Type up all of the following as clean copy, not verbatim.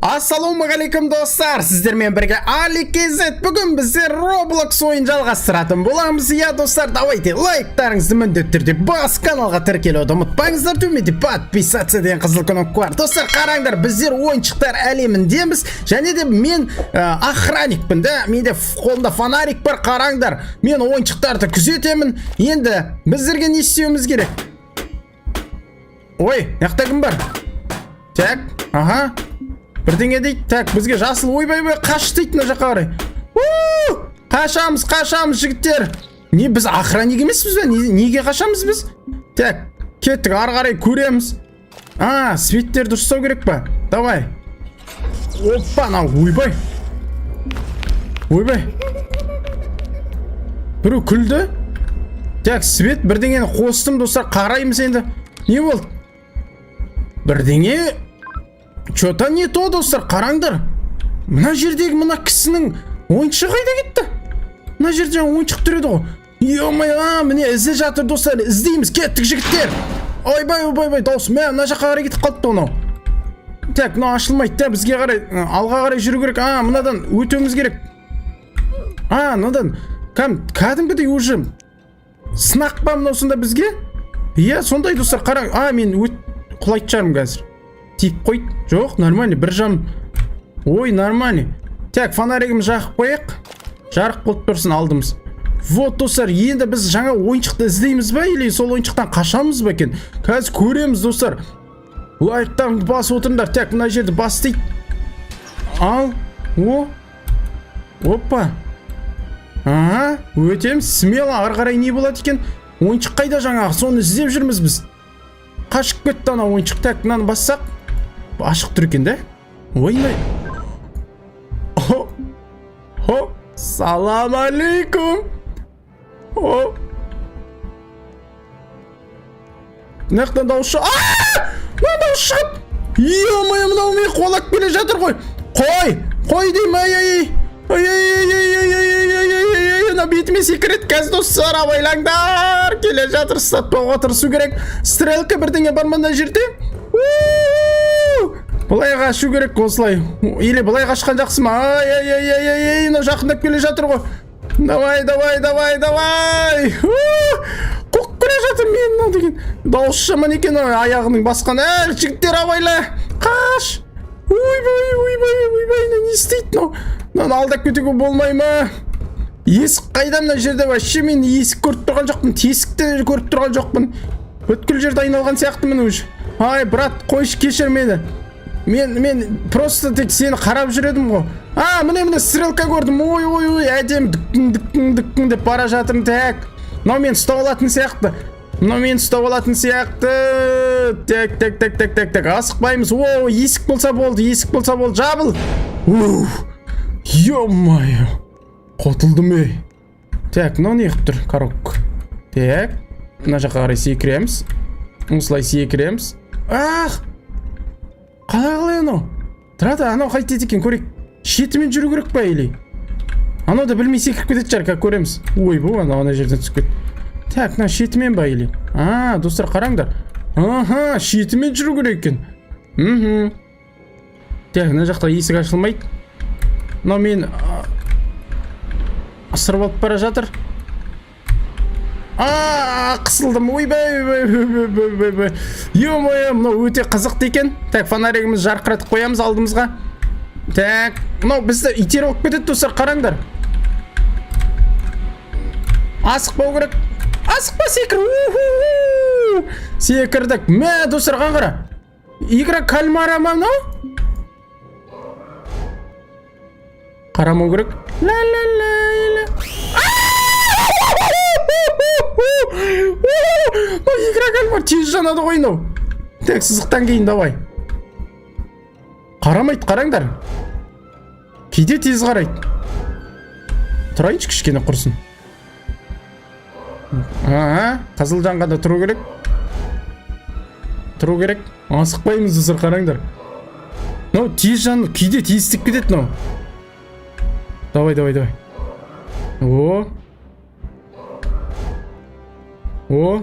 Ассалаумағалейкум достар, сіздермен бірге Ali-KZ. Бүгін біздер Roblox ойын жалғастыратын боламыз. Иә достар, давайте лайктарыңызды міндетті түрде бас, каналға тіркелуді ұмытпаңыздар, төменде подписаться деген қызыл кнопка бар. Достар, қараңдар, біздер ойыншықтар әлеміндеміз, және де мен охранникпін, да, менде қолымда фонарик бар. Қараңдар, мен ойыншықтарды күзетемін. Енді біздерге не істеуіміз керек? Ой, яқта кім бар? Так, аха. Бірдеңе дейді. Так, бізге жасыл ойбай қаш дейді мына жаққа қарай. Қашамыз жігіттер. Не, біз охранник емеспіз бе? Неге қашамыз біз? Так, кеттік, ары қарай көреміз. Светтерді ұстау керек па? Давай. Опа, на ойбай. Ойбай. Біреу күлді. Так, свет бірдеңені қостым достар, қараймыз енді. Не болды? Бірдеңе Чота не то достар, қараңдар. Мына жердегі мына кісінің ойыншығы қайда кетті? Мына жерде ойыншық түреді ғой. Е-май, міне ізде жатыр достар, іздейміз, кеттік жігіттер. Ойбай, дауыс, мына жаққа қарай кетіп қалыпты оны. Так, мына ашылмайды да, бізге қарай, алға қарай жүру керек. Мынадан өтуіміз керек. Мынадан кәдімгідей уже сынақ па мынау сонда бізге? Иә, сондай достар, қараң. Мен құлайтын шығармын қазір. Тиіп қойды. Жоқ, нормально, бір жам. Ой, нормально. Так, фонаригіміз жақып қояқ. Жарық болып тұрсын, алдымыз. Вот, достар, енді біз жаңа ойыншықты іздейміз ба, или сол ойыншықтан қашамыз ба екен? Қазір көреміз, достар. Лайктан бас отырыңдар. Так, мына жерді бас дейді. Опа. Өтеміз. Смело, ары қарай не болады екен? Ойыншық қайда жаңағы? Соны іздеп жүрміз біз. Қашып кетті ана ойыншық. Так, мынаны бассақ. Ашық тұр екен, да? Ойнай. Салам алейкум. Нақтан дауыс шығып. Мына дауыс шығып. Е-май, мынау мен қолап келе жатыр ғой. Қой дейм, Мына бетіме секірет қазір достар, абайлаңдар. Келе жатыр, сатпауға тырысу керек. Стрелка бірдеңе бар мына жерде. Бұлай қашу керек осылай. Или бұлай қашқан жақсы ма? Мына жақындап келе жатыр ғой. Давай. Қоқ келе жатыр мен мына деген. Дауыс жаман екен, аяғының басқан. Жігіттер абайла. Қаш. Ойбай, не істейді мынау? Мынаны алдап кетуге болмай ма? Есік қайда мына жерде? Вообще мен есік көріп тұрған жоқпын, тесікті көріп тұрған жоқпын. Бүткіл жерді айналған сияқтымын уже. Брат, қойшы, кешір мені. Мен просто тек сені қарап жүредім ғой. Міне стрелка көрдім. Ой, әдем дүккің деп бара жатырмын. Так, мынау мен ұстап алатын сияқты. Так, асықпаймыз. Есік болса болды, жабыл. Ё-майо, қотылдым. Так, мынау не қып тұр? Коробка. Так, мына жаққа қарай секіреміз. Осылай секіреміз. Қалай анау? Тұрады, анау қайтеді екен, көрек. Шетімен жүру керек па, или? Анау да білмей секіріп кетеді шығар, көреміз. Ой, бұл ана жерден түсіп кет. Так, мына шетімен ба, или? Достар, қараңдар. Шетімен жүру керек екен. Так, мына жақта есік ашылмайды. Мынау мен ысырып алып бара жатыр. Қысылдым. Ойбай. Ё-мое, мынау өте қызықты екен. Так, фонаригіміз жарқыратып қоямыз алдымызға. Так, мынау бізді итеріп алып кетеді достар, қараңдар. Асықпау керек. Асықпа, секір. Секірдік. Достар, қаңғыра. Игра кальмара ма мынау? Қарамау керек. Игра кальмар тез жанады ғой мынау. Так, сызықтан кейін давай. Қарамайды, қараңдар. Кейде тез қарайды. Тұрайыншы кішкене құрсын. Қызыл жанғанда тұру керек. Асықпаймыз достар, қараңдар. Мынау тез жанды, кейде тезістік кетеді мынау. Давай.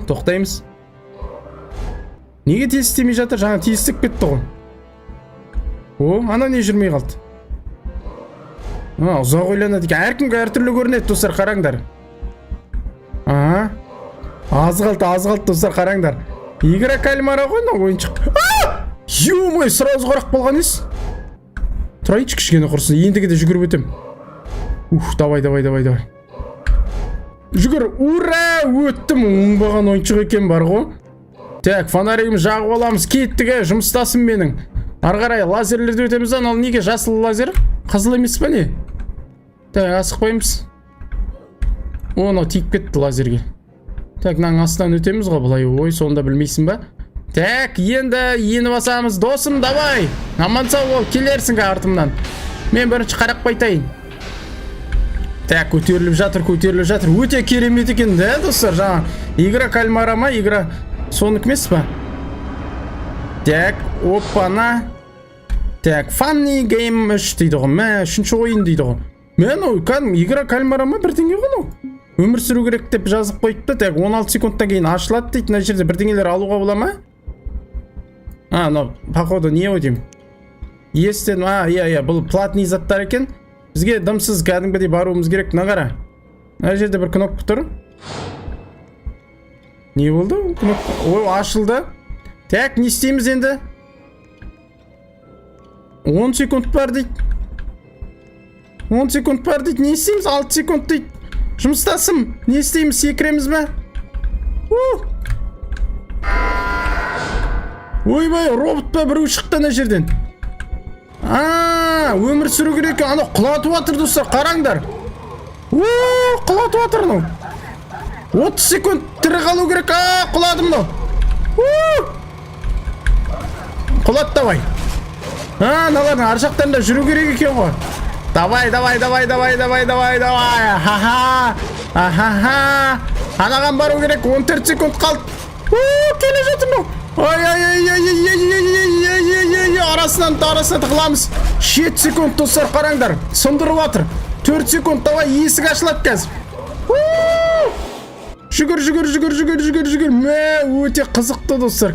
Тоқтаймыз. Неге тез істемей жатыр? Жаңа тез істеп кетті ғой. ана не жүрмей қалды? Ұзақ ойланады екен. Әркімге әртүрлі көрінеді достар, қараңдар. Аз қалды достар, қараңдар. Игра кальмара ғой мына ойыншық. Ё-мой, сразу қорақ болған ес. Тұрайыншы кішкене құрсын, ендігі де жүгіріп өтем. Давай. Жүгір, ура, өттім. Оңбаған ойыншық екен бар ғой. Так, фонаригіміз жағып аламыз, кеттігі, жұмыстасын менің. Арғарай, лазерлерді өтеміз, ал неге жасыл лазер? Қызыл емес па не? Так, асықпаймыз. Оны тиіп кетті лазерге. Так, мынаның астынан өтеміз ғой бұлай. Ой, сонда білмейсің ба? Так, ені басамыз, досым, давай. Аман сау бол, келерсің артымнан. Мен бірінші қарап қайтайын. Так, көтеріліп жатыр. Өте керемет екен, да, достар? Жаңа игра кальмара ма, игра соныкі емес па? Так, опана. Так, funny game 3 дейді ғой. Үшінші ойын дейді ғой. Мен игра кальмара ма бірдеңе ғой. Өмір сүру керек деп жазып қойыпты. Так, 16 секундтан кейін ашылады дейді. Мына жерде бірдеңелер алуға бола ма? Походу, не өдеймін? Естен, иә, бұл платный заттар екен. Бізге дымсыз кәдімгідей баруымыз керек. Нағара. Мына жерде бір кнопка тұр. Не болды? Ой, ашылды. Так, не істейміз енді? 10 секунд бар дейді. 10 секунд бар дейді. Не істейміз? 6 секунд дейді. Жұмыстасым. Не істейміз? Секіреміз бе? Ойбай, робот па біреу шықты ана жерден. Өмір сүру керек. Ана құлатып жатыр достар, қараңдар. Құлатып жатыр мынау. 30 секунд тірі қалу керек. Құладым мынау. Құлат, давай. Аналардың ар жақтарында жүру керек екен ғой. Давай. Анаған бару керек. 14 секунд қалды. Келе жатыр мынау. Арасынан тығыламыз. 7 секунд достар, қараңдар. Сындырып жатыр. 4 секунд, давай, есік ашылады қазір. Жүгір. Өте қызықты достар.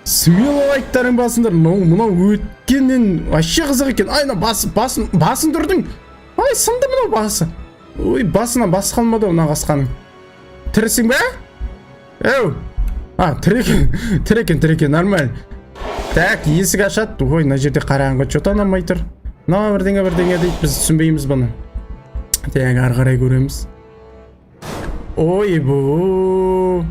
Смело лайктарың басындар. Мынау өткеннен вообще қызық екен. Басын тұрдың. Сынды мынау басы. Басынан басы қалмады мына қасқаның. Тірісің бе? Тірекен, нормаль. Так, есік ашады. Мына жерде қараңғы, что-то анамай тұр. Бірдеңе дейді, біз түсінбейміз бұны. Так, ары қарай көреміз. Ой, бұ.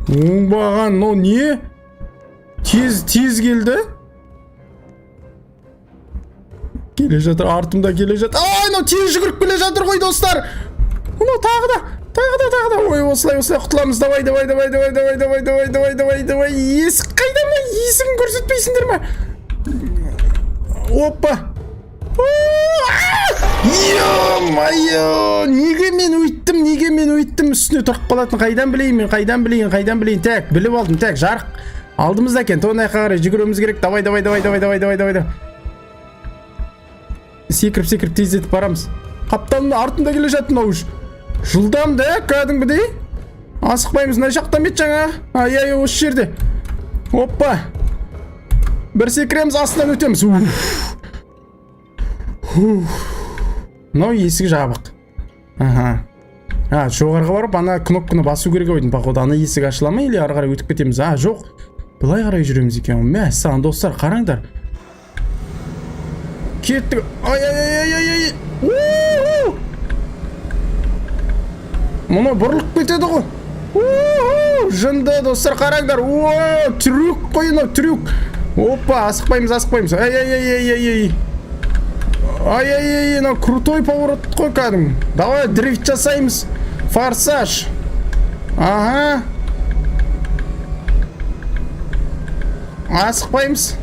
Оңбаған, не? Тез келді. Келе жатыр, артымда келе жатыр. Тез жүгіріп келе жатыр ғой достар. Тағы да. Ой, осылай құтыламыз. Давай. Есік қайда ма? Есігін көрсетпейсіңдер ма? Опа. Ё-майо, неге мен өйттім? Үстіне тұрып қалатын. Қайдан білейін? Так, біліп алдым. Так, жарық алдымызда екен. Тонайқа қарай жүгіруіміз керек. Давай. Секіріп тездетіп барамыз. Қапталымда артында келе жатыр мынау. Жылдам да, кәдімгідей. Асықпаймыз, мына жақтан бет жаңа. Осы жерде. Опа. Бір секіреміз, астынан өтеміз. Мынау есік жабық. Жоғарға барып, ана кнопканы басу керек ойдың. Походу, ана есік ашыла ма, или ары қарай өтіп кетеміз? Жоқ. Былай қарай жүреміз екен. Мәссаған достар, қараңдар. Кеттік. Мұны бұрылып кетеді ғой. Жынды достар, қараңдар. Трюк қойын, трюк. Опа, асықпаймыз. Ай, крутой поворот қой кәдім. Давай, дрифт жасаймыз. Форсаж. Асықпаймыз.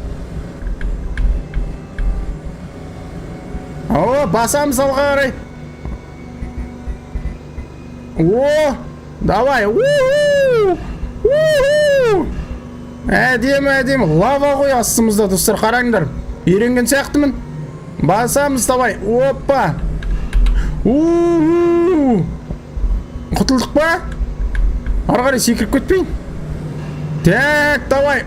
Басамыз алға қарай. Давай. Әдемі. Лава ғой астымызда достар, қараңдар. Үйренген сияқтымын. Басамыз, давай. Опа. Құтылдық па? Ары қарай секіріп кетпейін. Так, давай.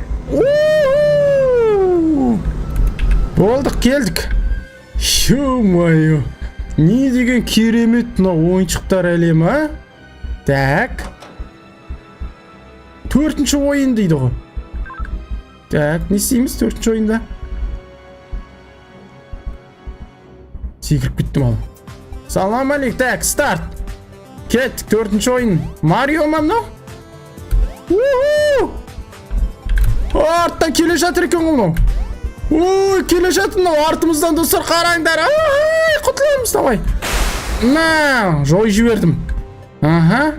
Болдық, келдік. Ё-моё. Не деген керемет мына ойыншықтар әлемі, а? Так. 4-ші ойын дейді ғой. Так, не істейміз 4-ші ойында? Секіріп кеттім ал. Салам алейк, так, старт. Кеттік, 4-ші ойын. Марио ма мынау? Арттан келе жатыр екен ғой мынау. Ой, келе жатыр мынау артымыздан, достар, қараңдар. Ай, құтыламыз, давай. На, жой жібердім. Аха.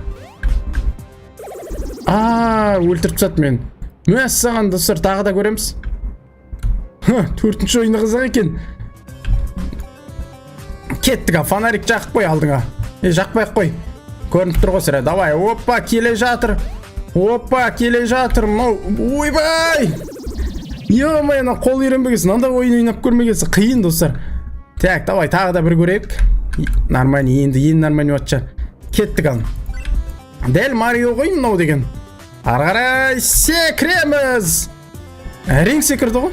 Өлтіріп тастады мен. Мәссаған, достар, тағы да көреміз. 4-ші ойыны қызық екен. Кеттік, фонарик жақып қой алдыңа. Жақпай-ақ қой. Көрініп тұр ғой сірә. Давай, опа, келе жатыр. Опа, келе жатыр. Ойбай! Ё-моё, қол үйренбегенсің. Анда ойын ойнап көрмегенсің. Қиын, достар. Так, давай, тағы да бір көрейік. Нормально, енді нормально өтші. Кеттік ал. Дәл Марио ғой мынау деген. Ары-қарай секіреміз. Әрең секірді ғой.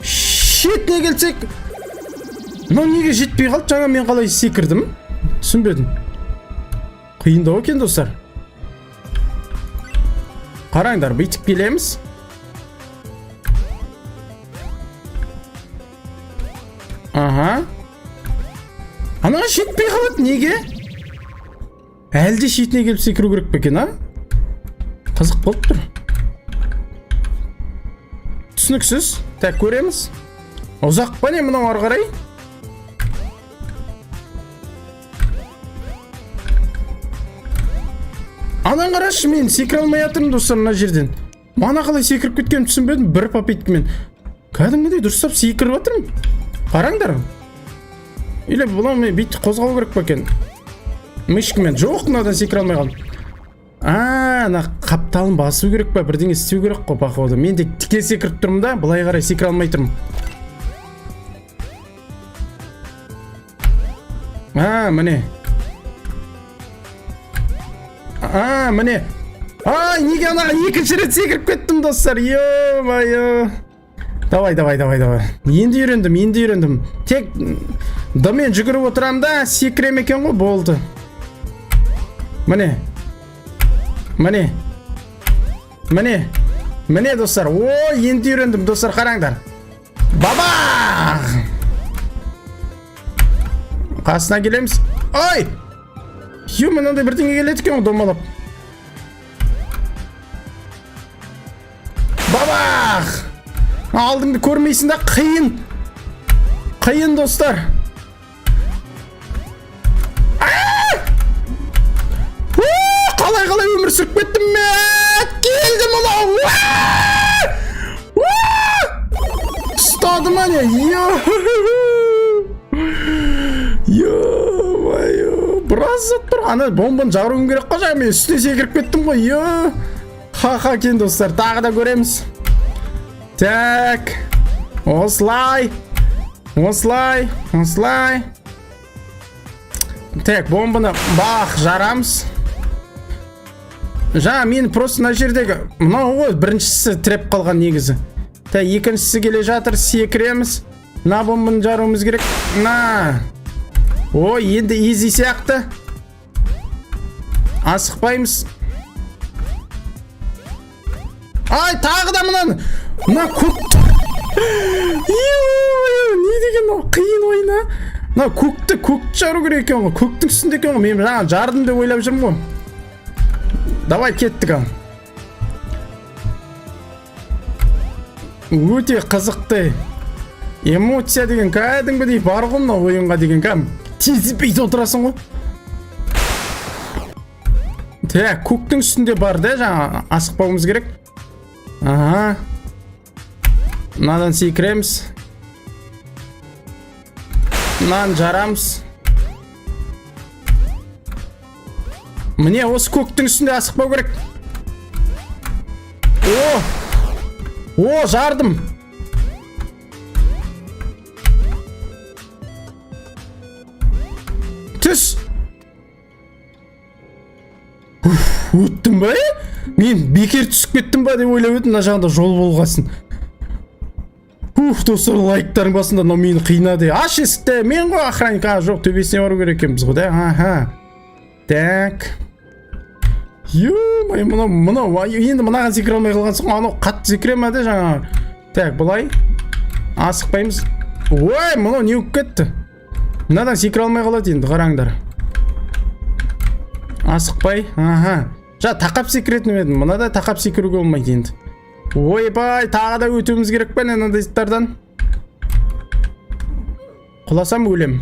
Шетіне келсек. Мынау неге жетпей қалды? Жаңа мен қалай секірдім? Түсінбедім. Қиындау екен, достар. Қараңдар, бүйтіп келеміз. Аха. Анаға жетпей қалады, неге? Әлде шетіне келіп секіру керек пе екен, а? Қызық болып тұр. Түсініксіз. Так, көреміз. Ұзақ па не мынау ары қарай? Анан қарашы, мен секіре алмай жатырмын, достар, мына жерден. Мана қалай секіріп кеткенімді түсінбедім, бір попиткімен. Кәдімгідей дұрыстап секіріп жатырмын. Қараңдар. Или бұлан мен бүйтіп қозғау керек пе екен? Мышкімен. Жоқ, мынадан секіре алмай қалдым. Ана қапталын басу керек па? Бірдеңе істеу керек қой, походу. Мен де тіке секіріп тұрмын да, былай қарай секіре алмай тұрмын. Міне. Міне. Неге анаға екінші рет секіріп кеттім, достар. Ё-моё. Давай. Енді үйрендім. Тек домен жүгіріп отырам да, секірем екен ғой, болды. Міне, достар. Енді үйрендім, достар, қараңдар. Баба! Қасына келеміз. Ой! Мынандай бірдеңе келеді екен, домалап. Бабах! Алдыңды көрмейсің да, қиын, достар. Қалай өмір сүріп кеттім мен! Келдім ұлау! Ұстадым әне! Ё-моё! Біраз зат тұр. Ана бомбаны жаруым керек қой, мен үстіне секіріп кеттім ғой. Ха-ха кен, достар, тағы да көреміз. Так. Осылай. Так, бомбаны жарамыз. Жаңа мен просто на жердегі мынау ғой, біріншісі тіреп қалған негізі. Так, екіншісі келе жатыр, секіреміз. На бомбаны жаруымыз керек. На. Енді изи сияқты. Асықпаймыз. Тағы да мына көкті. Не деген ол қиын ойна. Мына көкті жару керек екен ғой. Көктің үстінде екен ғой. Мен жаңа жардым деп ойлап жүрмін ғой. Давай, кеттік ал. Өте қызықты. Эмоция деген кәдімгідей бар ғой мына ойынға деген кәм. Тезіпейді отырасың ғой. Так, көктің үстінде бар да, жаңа асықпауымыз керек. Аха. Мынадан секіреміз. Мынаны жарамыз. Міне, осы көктің үстінде асықпау керек. Жардым. түс. Өттім ба? Мен бекер түсіп кеттім ба деп ойлап едім, мына жағында жол болғасын. Достар, лайктардың басында мынау мені қинады. Аш есікті, мен ғой охранник. Жоқ, төбесіне бару керек екенбіз ғой да. Аха. Так. Ё-май, мынау енді мынаған секіре алмай қалған соң, анау қатты секіремеді жаңа. Так, бұлай. Асықпаймыз. Ой, мынау не өп кетті? Мынадан секіре алмай қалады енді, қараңдар. Асықпай. Аха. Тақап секіретін едім. Мынада тақап секіруге болмайды енді. Ойбай, тағы да өтуіміз керек пе мынандай заттардан? Құласам өлем.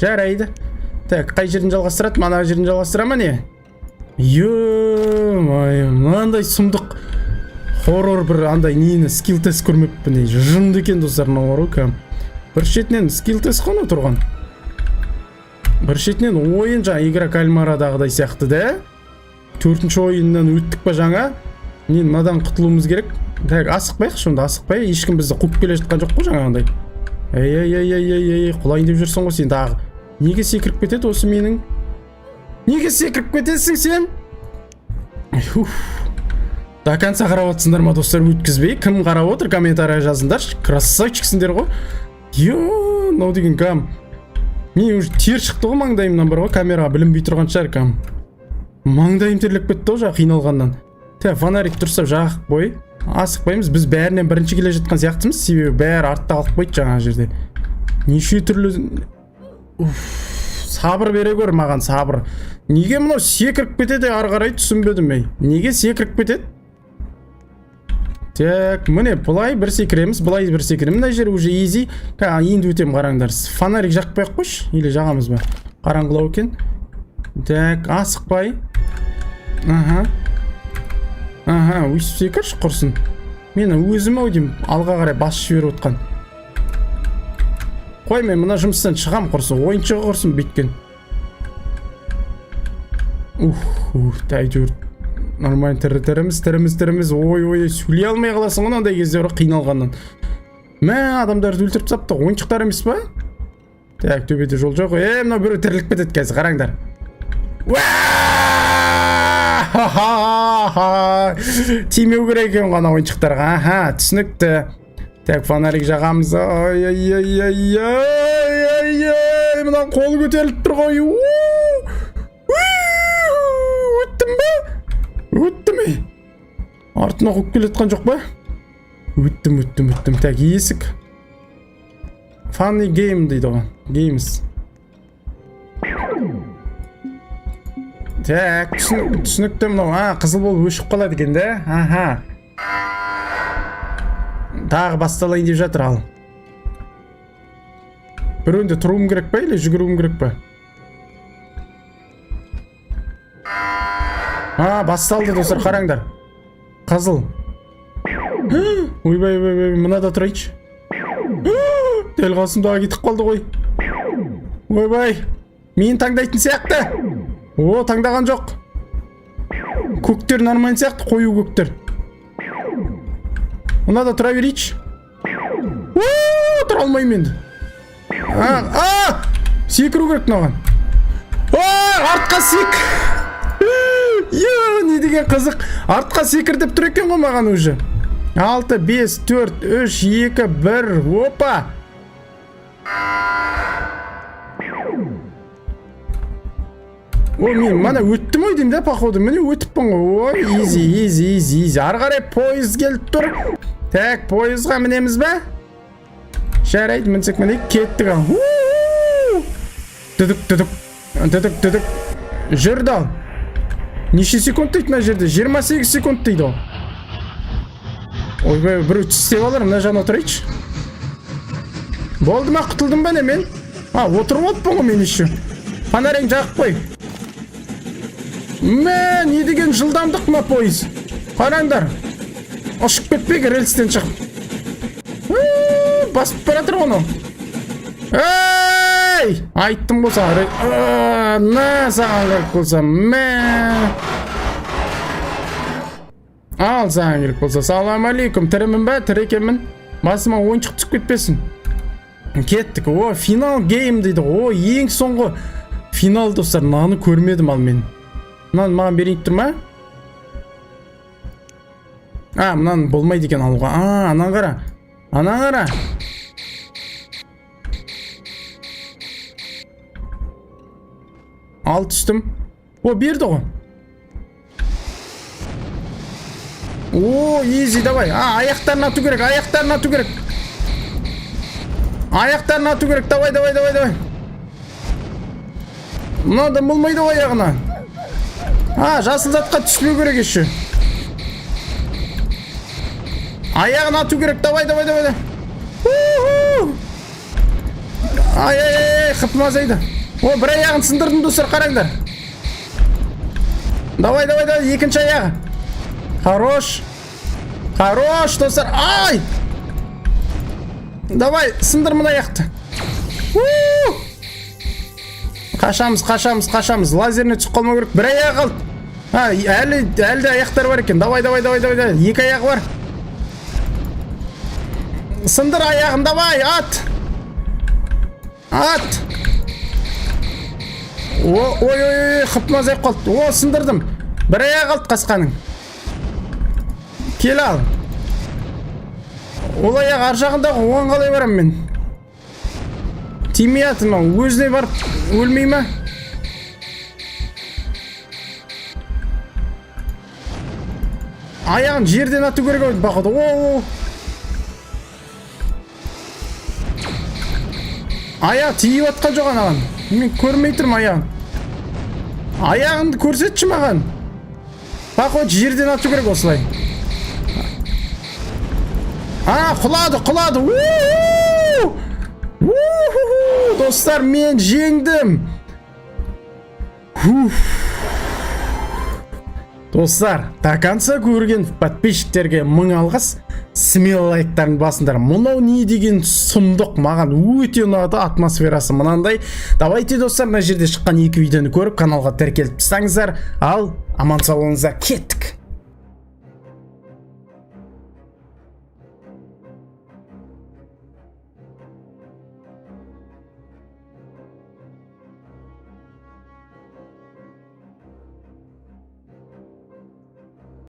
Жарайды. Так, қай жерін жалғастырады? Мана жерін жалғастыра ма не? Ё-май, мынандай сұмдық хоррор бір андай нені скилл тест көрмеппін. Жынды екен достар, мынау ғой. Бір шетінен скилл тест қана тұрған. Бір шетінен ойын жаңа игра кальмарадағыдай сияқты да? 4-ші ойыннан өттік па жаңа? Мен мынадан құтылуымыз керек. Так, асықпайық шонда, асықпай. Ешкім бізді қуып келе жатқан жоқ қой жаңағындай. Ей, құлайын деп жүрсің ғой сен дағы. Неге секіріп кетеді осы менің? Неге секіріп кетесің сен? До конца қарап отырсыңдар ма достар, өткізбей? Кім қарап отыр? Комментария жазыңдар. Красавчиксіңдер ғой. Йо, мынау деген кам. Мен уже тер шықты ғой маңдайымнан бар ғой, камераға білінбей тұрған шығар кам. Маңдайым терлеп кетті ғой жаңа қиналғаннан. Тәп, фонарик тұрсап жағып қой. Асықпаймыз, біз бәрінен бірінші келе жатқан сияқтымыз, себебі бәрі артта қалып қойды жаңа жерде. Неше түрлі... Сабыр бере көр маған, сабыр. Неге мынау секіріп кетеді ары қарай түсінбедім ей. Неге секіріп кетеді? Так, міне бұлай бір секіреміз, бұлай бір секіреміз. Мына жер уже easy. Енді өтем қараңдар. Фонарик жақпай қойшы, или жағамыз ба? Қараңғылау екен. Так, асықпай. Аха, өйсіп секірші құрсын. Мені өзім ау деймін, алға қарай басып жіберіп отқан. Қой, мен мына жұмыстан шығам құрсын, ойыншығы құрсын бейткен. Әйтеуір нормально тіріміз. Ой, сөйлей алмай қаласың ғой андай кезде қиналғаннан. Мә, адамдарды өлтіріп сапты, ойыншықтар емес па? Так, төбеде жол жоқ. Мынау біреу тіріліп кетеді қазір, қараңдар. Тимеу керек екен ғана ойыншықтарға. Аха, түсінікті. Так, фонарик жағамыз. Мына қол көтеріліп тұр ғой. Өттім бе? Өттім ей. Артына қуып келетқан жоқ ба? Өттім. Так, есік. Funny game дейді оған. Games. Так, түсінікті мынау. Қызыл болып өшіп қалады екен де. Аха. Тағы басталайын деп жатыр ал. Бір önде тұруым керек па, или жүгіруім керек па? Басталды достар, қараңдар. Қызыл. Ойбай, мынада тұрайыншы. Дәл қасымдағы кетіп қалды ғой. Ойбай, мен таңдайтын сияқты. Таңдаған жоқ. Көктер нормально сияқты, қою көктер. Мынада тұра берейінші. Тұра алмайым енді. Секіру керек мынаған. Артқа сек. Не деген қызық. Артқа секір деп тұр екен ғой маған уже. 6, 5, 4, 3, 2, 1. Опа. Мен мана өттім ой деймін да, походу. Міне өтіппін ғой. Easy. Ары қарай пойыз келіп тұр. Так, пойызға мінеміз бе? Жарайды, мінсек мінейік, кеттік ал. Дүдік. Жүрді ал. Неше секунд дейді мына жерде? 28 секунд дейді ол. Ойбай, біреу тістеп алар, мына жағына отырайыншы. Болды ма, құтылдым ба не мен? Отырып отпын ғой мен еще. Фонарин жағып қой. Не деген жылдамдық ма пойыз? Қараңдар. Ұшып кетпейік, рельстен шығып. Басып баратыр оны. Ей! Айттым болса. Саған керек болса. Ал саған керек болса. Салам алейкум. Тірімін ба? Тірі екенмін. Басыма ойыншық түсіп кетпесін. Кеттік. О, финал гейм дейді. О, ең соңғы финал достар. Мынаны көрмедім ал мен. Мынаны маған берейін тұр ма? Мынаны болмайды екен алуға. Анан қара. Анан қара. Ал түстім. О, берді ғой. О, изи, давай. Аяқтарын ату керек, аяқтарын ату керек. Аяқтарын ату керек, давай. Мынадан болмайды ғой аяғына. Жасыл затқа түспеу керек еші. Аяғын ату керек, давай. Ай, қыпмазайды. О, бір аяғын сындырдым достар, қараңдар. Давай, екінші аяғы. Хорош достар. Ай! Давай, сындыр мына аяқты. Қашамыз. Лазеріне түсіп қалмау керек. Бір аяғы қалды. Әлі де аяқтар бар екен. Давай. Екі аяғы бар. Сындыр аяғын, давай, ат. Ой, қыпмазайып қалды. О, сындырдым. Бір аяғы қалды қасқаның. Кел ал. Ол аяқ ар жағындағы оған қалай барам мен? Тимей атым, өзіне барып өлмей ма? Аяғын жерден ату керек ау, бақыды. Аяқ тиіп атқан жоқ анаған. Мен көрмей тұрмын аяғын. Аяғынды көрсетші маған. Бақыт жерден ату керек осылай. Құлады. Достар, мен жеңдім. Достар, до конца көрген подписчиктерге 1000 алғыс. Смело лайктарын басыңдар. Мынау не деген сұмдық, маған өте ұнады, атмосферасы мынандай. Давайте достар, мына жерде шыққан екі видеоны көріп каналға тіркеліп тұрсаңыздар, ал аман сау болыңыздар, кеттік.